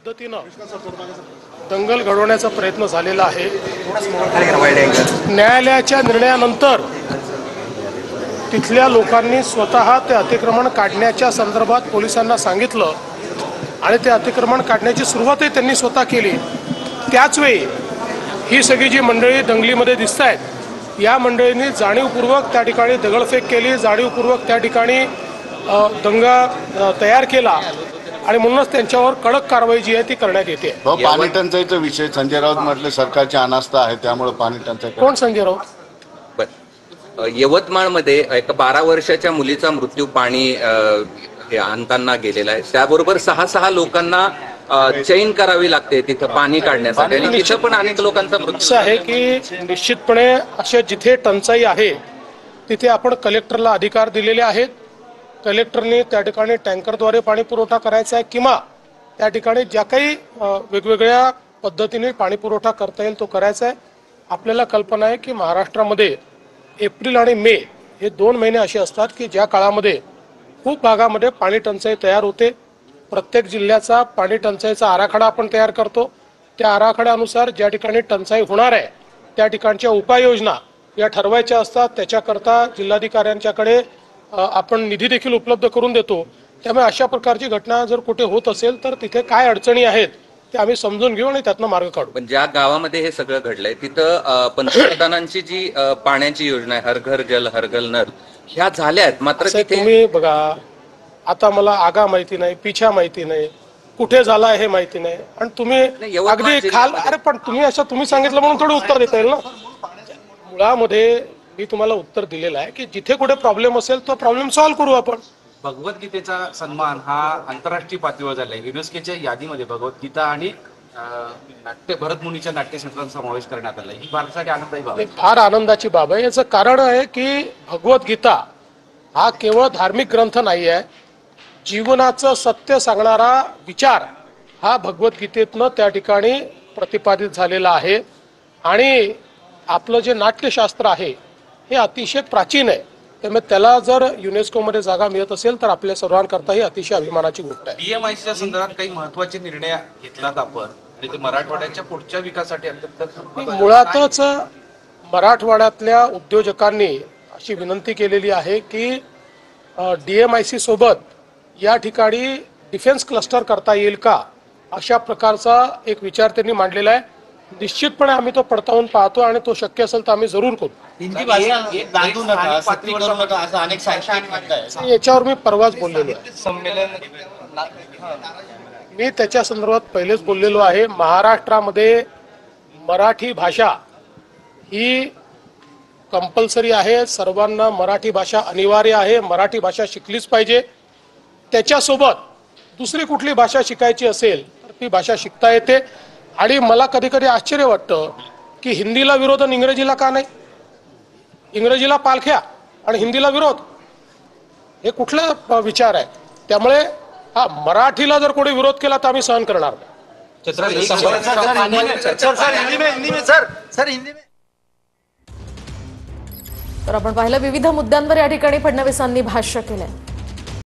पद्धतीनं दंगल घडवण्याचा प्रयत्न झालेला आहे। न्यायालयाच्या निर्णयानंतर तिथल्या लोकांनी स्वतः ते अतिक्रमण काढण्याच्या संदर्भात पोलिसांना सांगितलं आणि ते अतिक्रमण काढण्याची सुरुवातही त्यांनी स्वतः केली। त्याच वेळी ही सगळी जी मंडळी दंगलीमध्ये दिसतायत या मंडळींनी जाणीवपूर्वक त्या ठिकाणी दगडफेक केली, जाणीवपूर्वक त्या ठिकाणी दंगा तयार केला आणि म्हणूनच त्यांच्यावर कडक कारवाई जी आहे ती करण्यात येते। पाणी टंचाईचा विषय संजय राऊत म्हटले सरकारची अनास्था आहे त्यामुळे पाणी टंचाई। कोण संजय राऊत? यवतमाळमध्ये एका 12 वर्षाच्या मुलीचा मृत्यू पाणी आणताना गेलेला आहे। त्याबरोबर 6 लोकांना चैन करावी लागते तिथं पाणी काढण्यासाठी आणि तिथं पण अनेक लोकांचा मृत्यू आहे की निश्चितपणे अशा जिथे टंचाई आहे तिथे आपण कलेक्टरला अधिकार दिलेले आहेत। कलेक्टरने त्या ठिकाणी टँकरद्वारे पाणी पुरवठा करायचा आहे किंवा त्या ठिकाणी ज्या काही वेगवेगळ्या पद्धतीने पाणी पुरवठा करता येईल तो करायचा आहे। आपल्याला कल्पना आहे की महाराष्ट्रामध्ये एप्रिल आणि मे हे 2 महिने असे असतात की ज्या काळामध्ये खूप भागामध्ये पाणी टंचाई तयार होते। प्रत्येक जिल्ह्याचा पाणी टंचाईचा आराखडा आपण तयार करतो। त्या आराखड्यानुसार ज्या ठिकाणी टंचाई होणार आहे त्या ठिकाणच्या उपाययोजना या ठरवायच्या असतात। त्याच्याकरता जिल्हाधिकाऱ्यांच्याकडे आपण निधी देखील उपलब्ध करून देतो। त्यामुळे अशा प्रकारची घटना जर कुठे होत असेल तर तिथे काय अडचणी आहेत ते आम्ही समजून घेऊ आणि त्यातनं मार्ग काढू। पण ज्या गावामध्ये हे सगळं घडलंय तिथं पंतप्रधानांची जी पाण्याची योजना आहे हर घर जल हर घर नल ह्या झाल्या आहेत, मात्र तिथे तुम्ही बघा आता मला आगा माहिती नाही, पिछा माहिती नाही, कुठे झाला हे माहिती नाही आणि तुम्ही अगदी खाल अरे पण तुम्ही सांगितलं म्हणून थोडं उत्तर देता येईल ना। मुळामध्ये मी तुम्हाला उत्तर दिलेलं आहे की जिथे कुठे प्रॉब्लेम असेल तो प्रॉब्लेम सॉल्व्ह करू आपण। भगवद्गीतेचा सन्मान हा आंतरराष्ट्रीय पातळीवर झालाय। युनेस्कोच्या यादीमध्ये भगवद्गीता आणि भरत मुनीच्या नाट्यक्षेत्रांचा समावेश करण्यात आला। ही भारतासाठी आनंदाची बाब आहे, फार आनंदाची बाब आहे। याचं कारण आहे की भगवद्गीता हा केवळ धार्मिक ग्रंथ नाही आहे, जीवनाचं सत्य सांगणारा विचार हा भगवद्गीतेतनं त्या ठिकाणी प्रतिपादित झालेला आहे। आणि आपलं जे नाट्यशास्त्र आहे हे अतिशय प्राचीन आहे, त्यामुळे त्याला जर युनेस्कोमध्ये जागा मिळत असेल तर आपल्या सर्वांकरता ही अतिशय अभिमानाची गोष्ट आहे। डीएमआयसीच्या संदर्भात काही महत्त्वाचे निर्णय घेतलात आपण आणि ते मराठवाड्याच्या पुढच्या विकासासाठी अत्यंत मुळातच मराठवाड्यातल्या उद्योजकांनी अशी विनंती केलेली आहे की डीएमआयसी सोबत या ठिकाणी डिफेन्स क्लस्टर करता येईल का अशा प्रकारचा एक विचार त्यांनी मांडलेला आहे। निश्चितपणे आम्ही तो पडताळून पाहतो आणि तो शक्य असेल तर आम्ही जरूर करू। हिंदी भाषा गांधू नका सक्ती करू नका असं अनेक सांगतात। याच्यावर मी परवाच बोललेलो आहे। मी त्याच्या संदर्भात पहिलेच बोललेलो आहे। महाराष्ट्रामध्ये मराठी भाषा ही कंपल्सरी आहे, सर्वांना मराठी भाषा अनिवार्य आहे, मराठी भाषा शिकलीच पाहिजे। त्याच्यासोबत दुसरी कुठली भाषा शिकायची असेल तर ती भाषा शिकता येते। आणि मला कधी कधी आश्चर्य वाटतं की हिंदीला विरोध आणि इंग्रजीला का नाही, इंग्रजीला पालख्या आणि हिंदीला विरोध, हे कुठला विचार आहे? त्यामुळे हा मराठीला जर कोणी विरोध केला तर आम्ही सहन करणार नाही। तर आपण पाहिलं विविध मुद्द्यांवर या ठिकाणी फडणवीसांनी भाष्य केलंय।